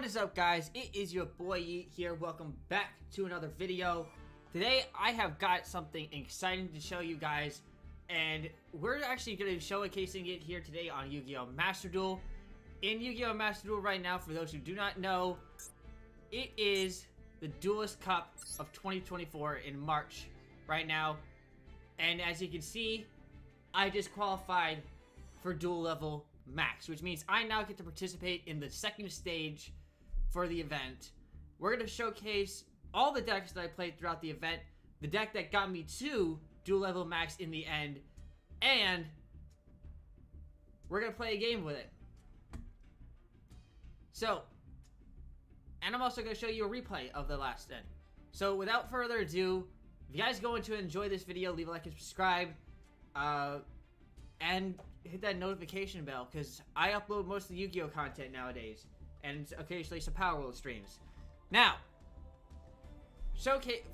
What is up, guys? It is your boy Yeet here. Welcome back to another video. Today I have got something exciting to show you guys, and we're actually going to be showcasing it here today on Yu-Gi-Oh! Master Duel. In Yu-Gi-Oh! Master Duel right now, for those who do not know, it is the Duelist Cup of 2024 in March right now. And as you can see, I just qualified for Duel Level Max, which means I now get to participate in the second stage for the event. We're going to showcase all the decks that I played throughout the event, the deck that got me to Duel Level Max in the end, and we're going to play a game with it. So, and I'm also going to show you a replay of the last end. So without further ado, if you guys are going to enjoy this video, leave a like and subscribe, and hit that notification bell, because I upload most of the Yu-Gi-Oh! Content nowadays, and occasionally some Power World streams. Now,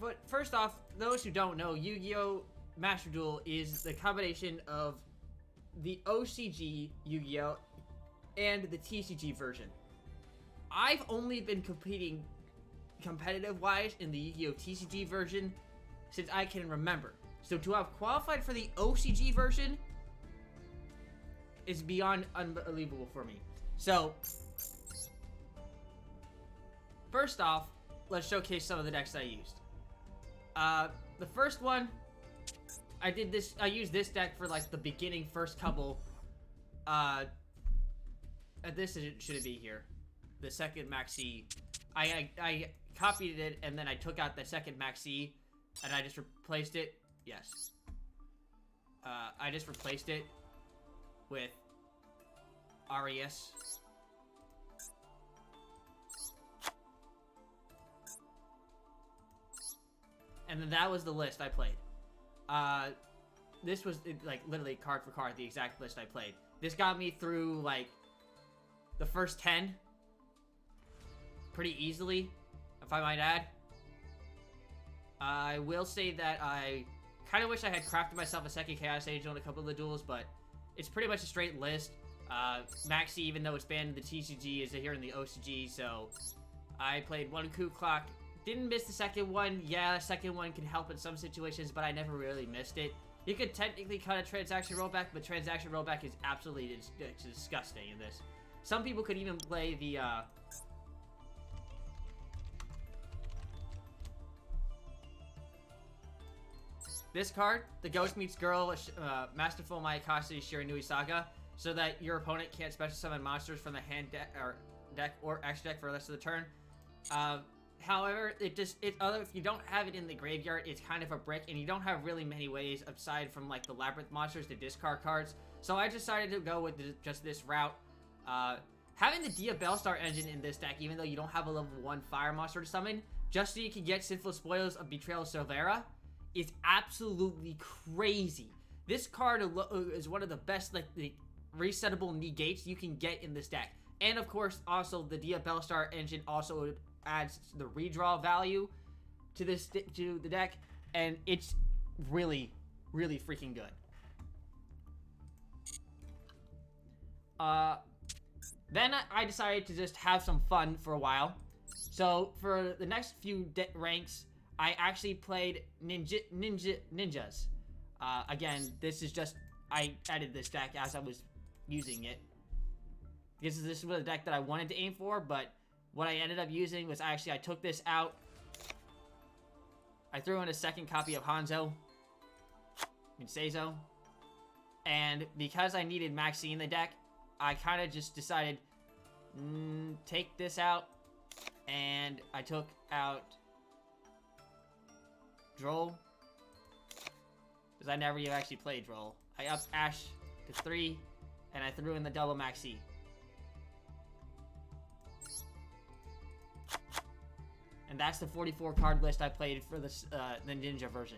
but first off, those who don't know, Yu-Gi-Oh! Master Duel is the combination of the OCG Yu-Gi-Oh! And the TCG version. I've only been competing competitive-wise in the Yu-Gi-Oh! TCG version since I can remember. So to have qualified for the OCG version is beyond unbelievable for me. So, first off, let's showcase some of the decks that I used. The first one, I used this deck for like the beginning first couple. This shouldn't be here. The second Maxi, I copied it and then I took out the second Maxi and I just replaced it. Yes. I just replaced it with RES. And then that was the list I played. This was like literally card for card the exact list I played. This got me through like the first 10 pretty easily, if I might add. I will say that I kind of wish I had crafted myself a second Chaos Angel in a couple of the duels, but it's pretty much a straight list. Maxi, even though it's banned in the TCG, is here in the OCG, so I played one Coup Clock. Didn't miss the second one. Yeah, the second one can help in some situations, but I never really missed it. You could technically cut a transaction rollback, but transaction rollback is absolutely disgusting in this. Some people could even play the, this card, the Ghost Meets Girl, Masterful Mayakashi Shiranui Saga, so that your opponent can't special summon monsters from the hand deck or extra deck for the rest of the turn. However, if you don't have it in the graveyard, it's kind of a brick, and you don't have really many ways aside from like the Labyrinth monsters to discard cards. So I decided to go with just this route. Having the Dia Bellstar engine in this deck, even though you don't have a level 1 fire monster to summon, just so you can get Sinful Spoils of Betrayal of Silvera, is absolutely crazy. This card is one of the best like the resettable negates you can get in this deck. And of course, also the Dia Bellstar engine also adds the redraw value to the deck, and it's really, really freaking good. Then I decided to just have some fun for a while. So for the next few ranks, I actually played ninjas. Again, this is just, I added this deck as I was using it. This was the deck that I wanted to aim for, but what I ended up using was I took this out. I threw in a second copy of Hanzo, Seizo, and because I needed Maxi in the deck, I kind of just decided, take this out, and I took out Droll, because I never even actually played Droll. I upped Ash to 3, and I threw in the double Maxi. And that's the 44 card list I played for the Ninja version.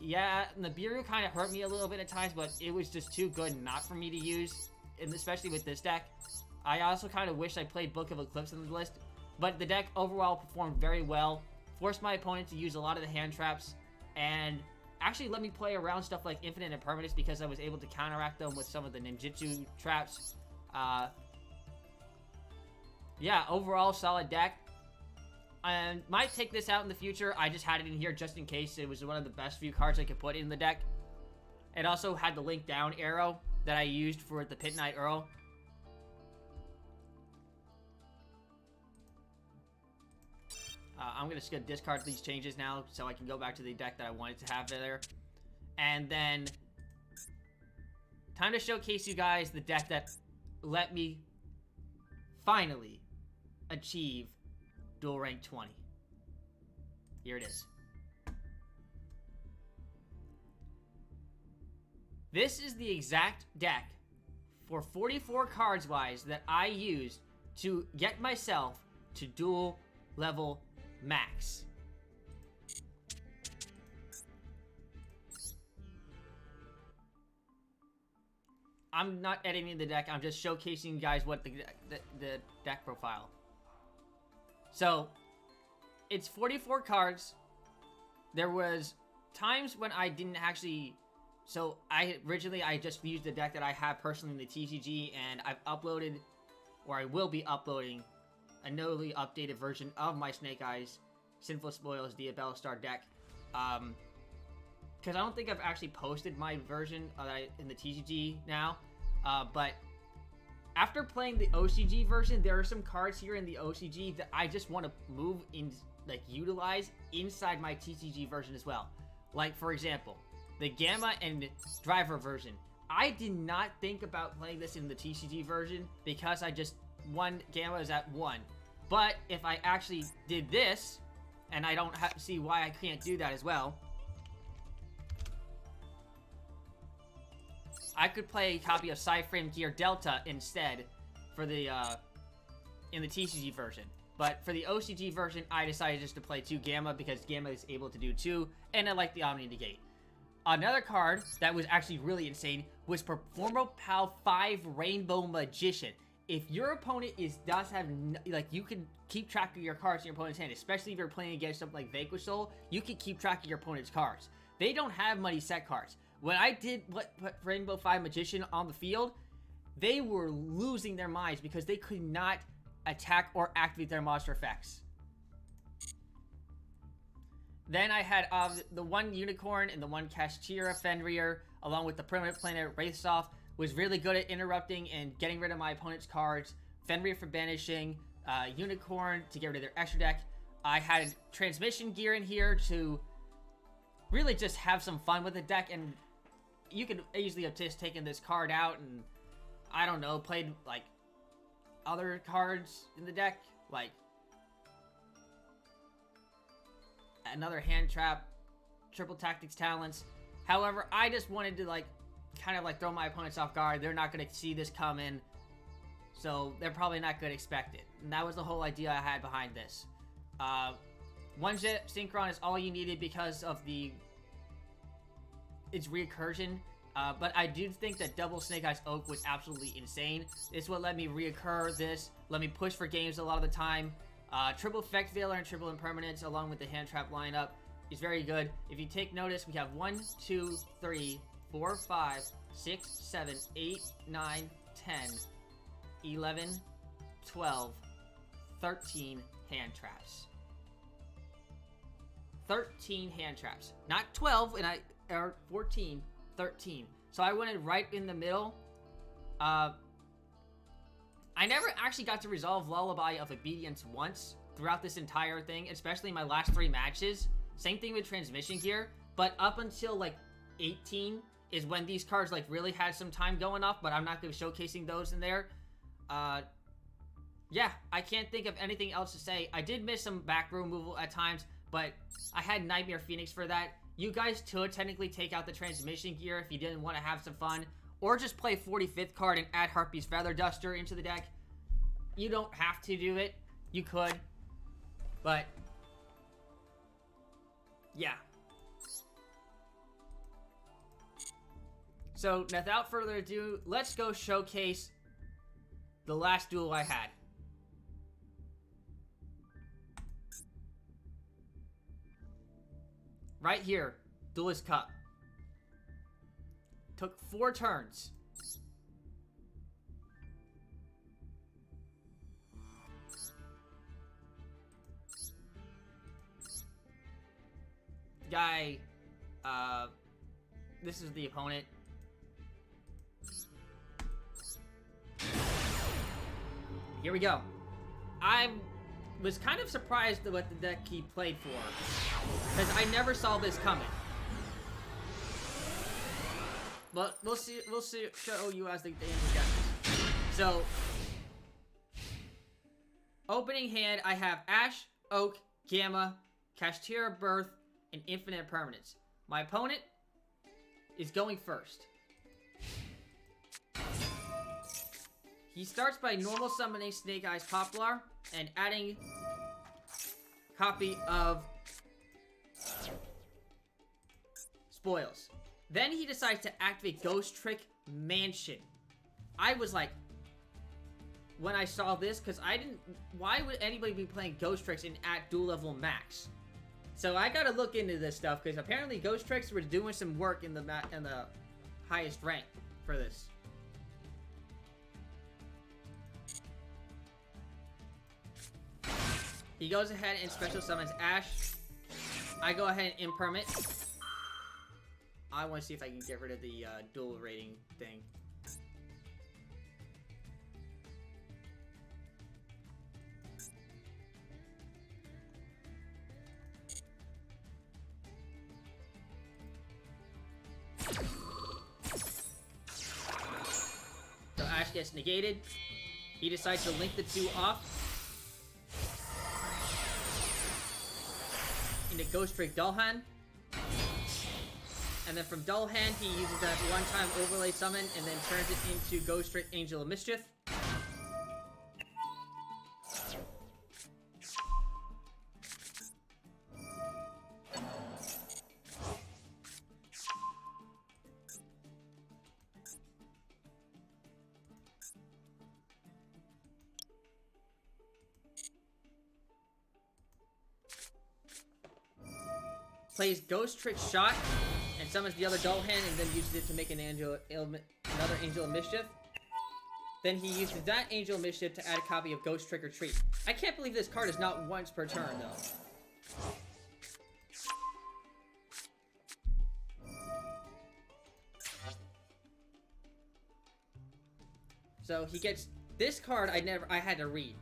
Yeah, Nibiru kind of hurt me a little bit at times, but it was just too good not for me to use, and especially with this deck. I also kind of wish I played Book of Eclipse in the list, but the deck overall performed very well, forced my opponent to use a lot of the hand traps, and actually let me play around stuff like Infinite Impermanence because I was able to counteract them with some of the ninjutsu traps. yeah, overall solid deck. And might take this out in the future. I just had it in here just in case. It was one of the best few cards I could put in the deck. It also had the link down arrow that I used for the Pit Knight Earl. I'm just going to discard these changes now so I can go back to the deck that I wanted to have there. And then, time to showcase you guys the deck that let me finally achieve Duel Rank 20. Here it is. This is the exact deck for 44 cards wise that I used to get myself to Duel level max. I'm not editing the deck, I'm just showcasing you guys what the deck profile. So, it's 44 cards. There was times when I didn't actually... So, I just used the deck that I have personally in the TCG, and I've uploaded, or I will be uploading, a newly updated version of my Snake Eyes Sinful Spoils Diabella Star deck. Because I don't think I've actually posted my version in the TCG now. But after playing the OCG version, there are some cards here in the OCG that I just want to move in, like, utilize inside my TCG version as well. Like, for example, the Gamma and Driver version. I did not think about playing this in the TCG version because Gamma is at 1. But if I actually did this, and I don't see why I can't do that as well, I could play a copy of Psyframe Gear Delta instead for the in the TCG version. But for the OCG version, I decided just to play 2 Gamma because Gamma is able to do 2, and I like the Omni Negate. Another card that was actually really insane was Performo Pal 5 Rainbow Magician. If your opponent does have, like, you can keep track of your cards in your opponent's hand, especially if you're playing against something like Vanquish Soul, you can keep track of your opponent's cards. They don't have money set cards. When I did put Rainbow 5 Magician on the field, they were losing their minds because they could not attack or activate their monster effects. Then I had the 1 Unicorn and the 1 Kashtira Fenrir, along with the Permanent Planet Wraithsoft, was really good at interrupting and getting rid of my opponent's cards. Fenrir for banishing, Unicorn to get rid of their extra deck. I had Transmission Gear in here to really just have some fun with the deck, and you could easily have just taken this card out and, I don't know, played, like, other cards in the deck, like another Hand Trap, Triple Tactics Talents. However, I just wanted to, like, kind of, like, throw my opponents off guard. They're not going to see this coming, so they're probably not going to expect it. And that was the whole idea I had behind this. 1 Jet Synchron is all you needed because of its recursion. But I do think that double Snake Eyes Oak was absolutely insane. This is what let me reoccur this, let me push for games a lot of the time. Triple Effect Veiler and Triple Impermanence along with the Hand Trap lineup is very good. If you take notice, we have 1, 2, 3, 4, 5, 6, 7, 8, 9, 10, 11, 12, 13 hand traps. 13 hand traps. Not 12, or 14, 13. So I went in right in the middle. I never actually got to resolve Lullaby of Obedience once throughout this entire thing, especially my last 3 matches. Same thing with Transmission Gear, but up until, like, 18 is when these cards, like, really had some time going off, but I'm not going to be showcasing those in there. Yeah, I can't think of anything else to say. I did miss some back row removal at times, but I had Nightmare Phoenix for that. You guys could technically take out the Transmission Gear if you didn't want to have some fun, or just play 45th card and add Harpy's Feather Duster into the deck. You don't have to do it. You could, but yeah. So, without further ado, let's go showcase the last duel I had. Right here, Duelist Cup. Took 4 turns. guy, this is the opponent. Here we go. I was kind of surprised at what the deck he played for, because I never saw this coming. But we'll see. Show you as the game progresses. So, opening hand, I have Ash, Oak, Gamma, Kashtira Birth, and Infinite Permanence. My opponent is going first. He starts by normal summoning Snake Eyes Poplar and adding a copy of Spoils. Then he decides to activate Ghost Trick Mansion. I was like, when I saw this, because I didn't, why would anybody be playing Ghost Tricks at dual level max? So I gotta look into this stuff, because apparently Ghost Tricks were doing some work in the highest rank for this. He goes ahead and special summons Ash. I go ahead and impermit. I want to see if I can get rid of the dual rating thing. So Ash gets negated. He decides to link the two off into Ghost Trick Dullhand. And then from Dullhand, he uses that one-time overlay summon and then turns it into Ghost Trick Angel of Mischief. Plays Ghost Trick Shot and summons the other Dull Hand and then uses it to make another Angel of Mischief. Then he uses that Angel of Mischief to add a copy of Ghost Trick or Treat. I can't believe this card is not once per turn, though. So he gets this card I had to read.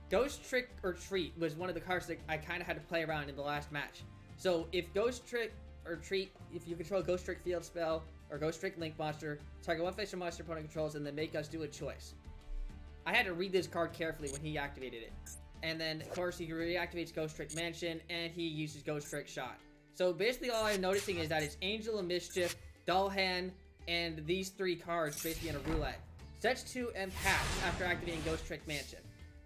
Ghost Trick or Treat was one of the cards that I kind of had to play around in the last match. So if Ghost Trick or Treat, if you control Ghost Trick Field Spell or Ghost Trick Link Monster, target one face or monster opponent controls and then make us do a choice. I had to read this card carefully when he activated it. And then, of course, he reactivates Ghost Trick Mansion and he uses Ghost Trick Shot. So basically all I'm noticing is that it's Angel of Mischief, Dull Hand, and these three cards basically in a roulette. Sets 2 and pass after activating Ghost Trick Mansion.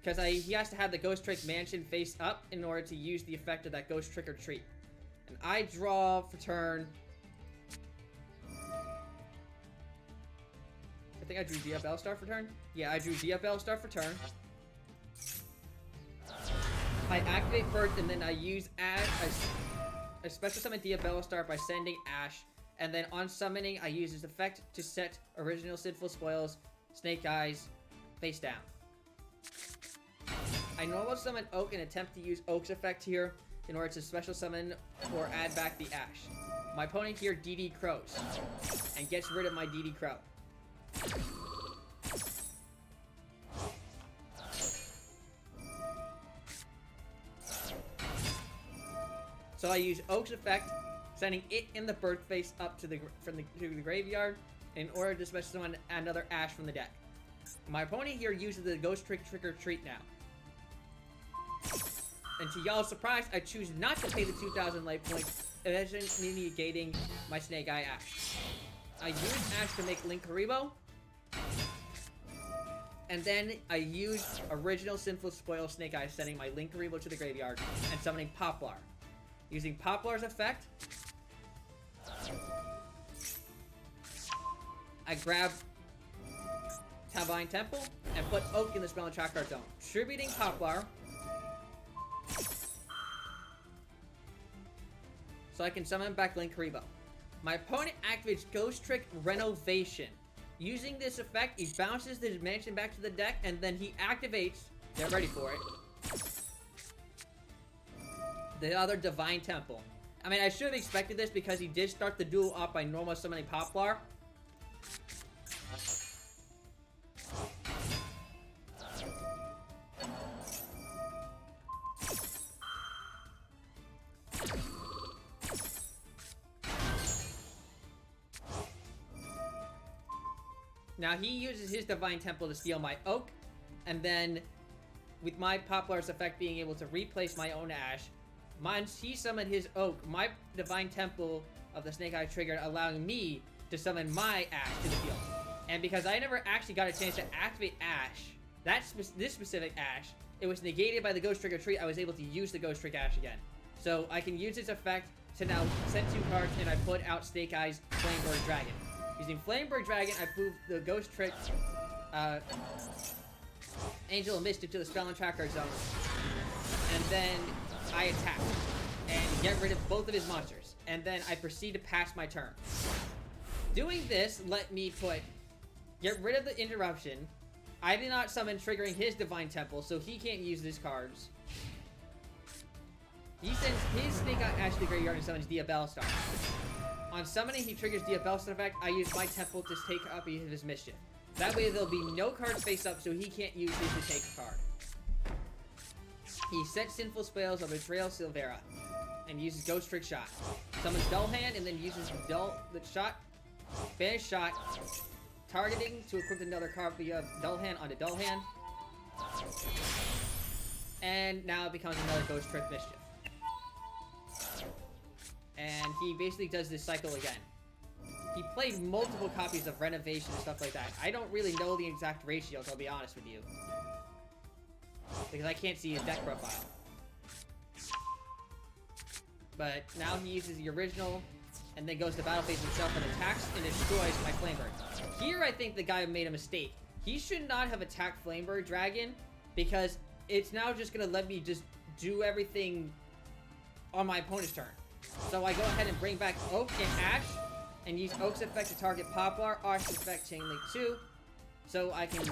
Because he has to have the Ghost Trick Mansion face up in order to use the effect of that Ghost Trick or Treat. And I draw for turn. I think I drew DFL Star for turn. Yeah, I drew DFL Star for turn. I activate first, and then I use I special summon DFL Star by sending Ash. And then on summoning, I use his effect to set original Sinful Spoils, Snake Eyes, face down. I normal summon Oak and attempt to use Oak's effect here in order to special summon or add back the Ash. My opponent here DD Crows and gets rid of my DD Crow. So I use Oak's effect, sending it in the bird face up to the graveyard in order to special summon another Ash from the deck. My opponent here uses the Ghost Trick or Treat now. And to y'all's surprise, I choose not to pay the 2,000 life points, eventually negating my Snake Eye Ash. I use Ash to make Link Haribo. And then I use original Sinful Spoil Snake Eye, sending my Link Haribo to the graveyard and summoning Poplar. Using Poplar's effect, I grab Divine Temple and put Oak in the spell and trap card zone. Tributing Poplar so I can summon back Link Haribo. My opponent activates Ghost Trick Renovation. Using this effect, he bounces the mansion back to the deck, and then he activates, get ready for it, the other Divine Temple. I mean, I should have expected this because he did start the duel off by normal summoning Poplar. Now he uses his Divine Temple to steal my Oak, and then with my Poplar's effect being able to replace my own Ash, once he summoned his Oak, my Divine Temple of the Snake Eye triggered, allowing me to summon my Ash to the field. And because I never actually got a chance to activate Ash, this specific Ash, it was negated by the Ghost Trigger tree, I was able to use the Ghost Trick Ash again. So I can use its effect to now send 2 cards, and I put out Snake Eye's Flamebird Dragon. Using Flamebird Dragon, I move the Ghost Trick Angel of Mischief to the Spell and Tracker zone. And then I attack and get rid of both of his monsters. And then I proceed to pass my turn. Doing this let me get rid of the interruption. I did not summon triggering his Divine Temple, so he can't use these cards. He sends his Snake Eye Ash to the graveyard and summons Diabellstar. On summoning, he triggers Diabellstar effect. I use my temple to take a copy of his Mischief. That way, there'll be no cards face up, so he can't use his to take a card. He sets Sinful Spells of Betrayal Silvera and uses Ghost Trick Shot. Summons Dull Hand and then uses the Shot, Banish Shot, targeting to equip another copy of Dull Hand onto Dull Hand. And now it becomes another Ghost Trick Mischief. And he basically does this cycle again. He played multiple copies of Renovation and stuff like that. I don't really know the exact ratios, I'll be honest with you. Because I can't see his deck profile. But now he uses the original, and then goes to battle phase himself and attacks and destroys my Flamebird. Here I think the guy made a mistake. He should not have attacked Flamebird Dragon, because it's now just going to let me just do everything on my opponent's turn. So I go ahead and bring back Oak and Ash, and use Oak's effect to target Poplar, Ash's effect Chain Link 2, so I can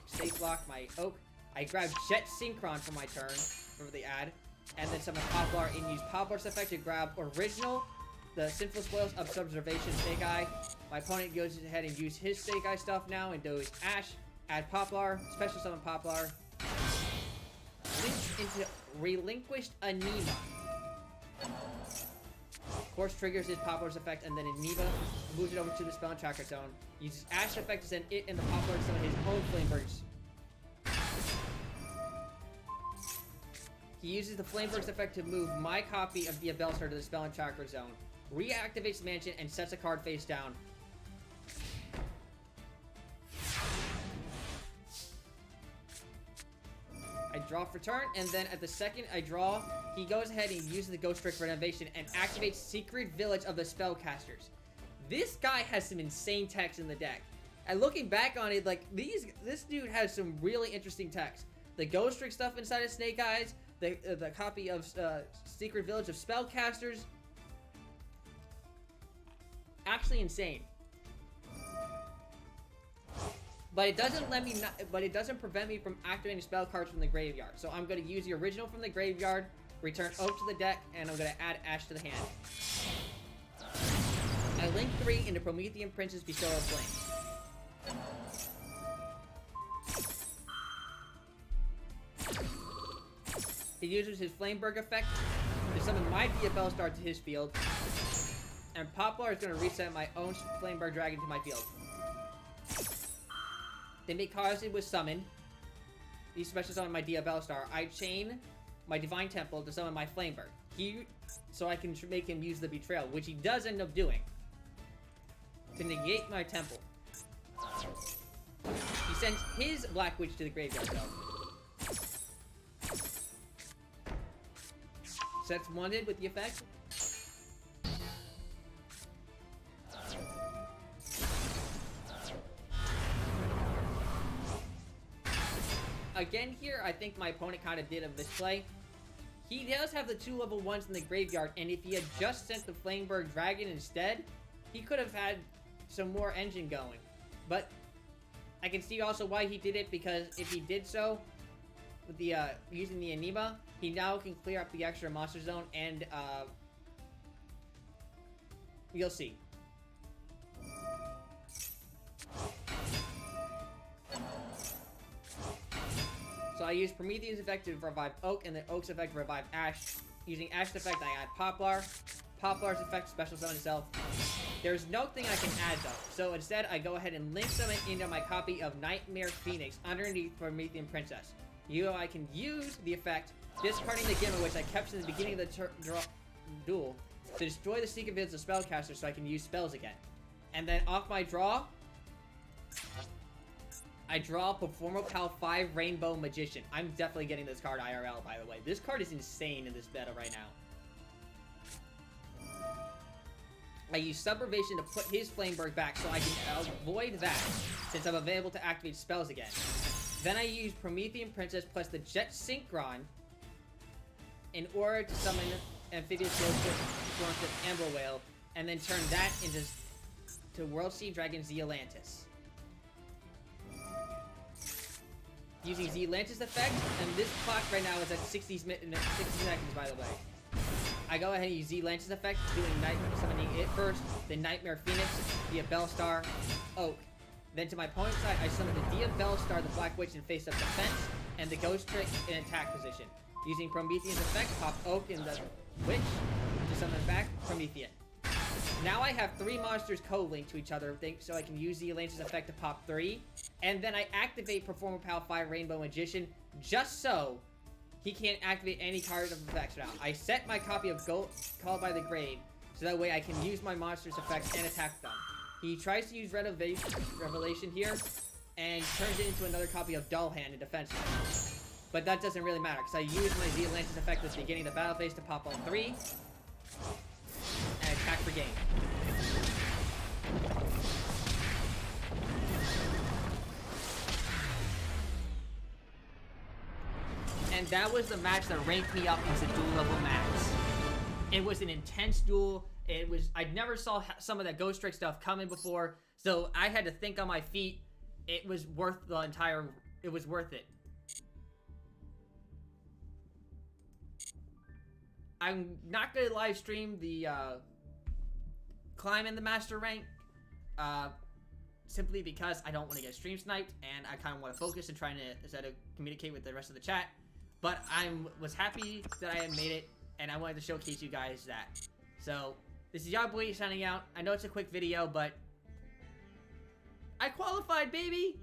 safe block my Oak. I grab Jet Synchron for my turn, for the ad, and then summon Poplar and use Poplar's effect to grab Original, the Sinful Spoils of Subservation Snake Eye. My opponent goes ahead and use his Snake Eye stuff now and does Ash, add Poplar, special summon Poplar, links into Relinquished Anima. Of course, triggers his Poplar's effect, and then Anima moves it over to the Spell and Tracker zone. Uses Ash effect to send it and the Poplar to summon his own Flamebirds. He uses the Flamebirds effect to move my copy of Diabellstar to the Spell and Tracker zone. Reactivates the mansion and sets a card face down. I draw for turn, and then at the second I draw, he goes ahead and uses the Ghost Trick Renovation and activates Secret Village of the Spellcasters. This guy has some insane text in the deck. And looking back on it, like, this dude has some really interesting text. The Ghost Trick stuff inside of Snake Eyes, the copy of Secret Village of Spellcasters. Actually insane. But it doesn't let me but it doesn't prevent me from activating spell cards from the graveyard. So I'm going to use the original from the graveyard, return Oak to the deck, and I'm going to add Ash to the hand. I link 3 into Promethean Princess Bestower of Flame. He uses his Flameberg effect to summon my Diabellstar to his field. And Poplar is going to reset my own Flameberg Dragon to my field. Then because it was summoned, he special summon my Diabellstar, I chain my Divine Temple to summon my Flamebird. So I can make him use the Betrayal, which he does end up doing, to negate my Temple. He sends his Black Witch to the graveyard, though. Sets wanted with the effect. Again here, I think my opponent kind of did a misplay. He does have the 2 level 1s in the graveyard, and if he had just sent the Flameberg Dragon instead, he could have had some more engine going. But I can see also why he did it, because if he did so with the using the Anima, he now can clear up the extra monster zone and You'll see. So I use Prometheus' effect to revive Oak, and the Oak's effect to revive Ash. Using Ash's effect, I add Poplar. Poplar's effect, special summon itself. There's no thing I can add, though. So instead, I go ahead and link summon into my copy of Nightmare Phoenix underneath Promethean Princess. I can use the effect, discarding the Gimmer, which I kept in the beginning of the duel, to destroy the secret villains of Spellcaster so I can use spells again. And then off my draw, I draw Performapal 5 Rainbow Magician. I'm definitely getting this card IRL, by the way. This card is insane in this meta right now. I use Subrevation to put his Flameberg back so I can avoid that, since I'm available to activate spells again. Then I use Promethean Princess plus the Jet Synchron in order to summon Amphibious Ghost Amber Whale, and then turn that into World Sea Dragon Zealantis. Using Zealantis effect, and this clock right now is at 60 seconds, by the way. I go ahead and use Zealantis effect, summoning it first, then Nightmare Phoenix, via Bellstar, Oak. Then to my opponent's side, I summon the Dia Bellstar, the Black Witch in face-up defense, and the Ghost Trick in attack position. Using Promethean's effect, pop Oak in the Witch to summon back Promethean. Now I have 3 monsters co-linked to each other, so I can use the Atlantis effect to pop 3. And then I activate Performapal 5 Rainbow Magician, just so he can't activate any card of effects now. I set my copy of Called by the Grave, so that way I can use my monster's effects and attack them. He tries to use Revelation here, and turns it into another copy of Dull Hand in defense. But that doesn't really matter, because I use my Zealantis effect at the beginning of the battle phase to pop all 3, and attack for game. And that was the match that ranked me up as a duel level max. It was an intense duel. I never saw some of that Ghost Trick stuff coming before, so I had to think on my feet. It was worth it was worth it. I'm not gonna live stream the climb in the master rank, simply because I don't want to get stream sniped, and I kind of want to focus and trying to instead of communicate with the rest of the chat. But I was happy that I had made it, and I wanted to showcase you guys that. So this is Yugioh signing out. I know it's a quick video, but I qualified, baby.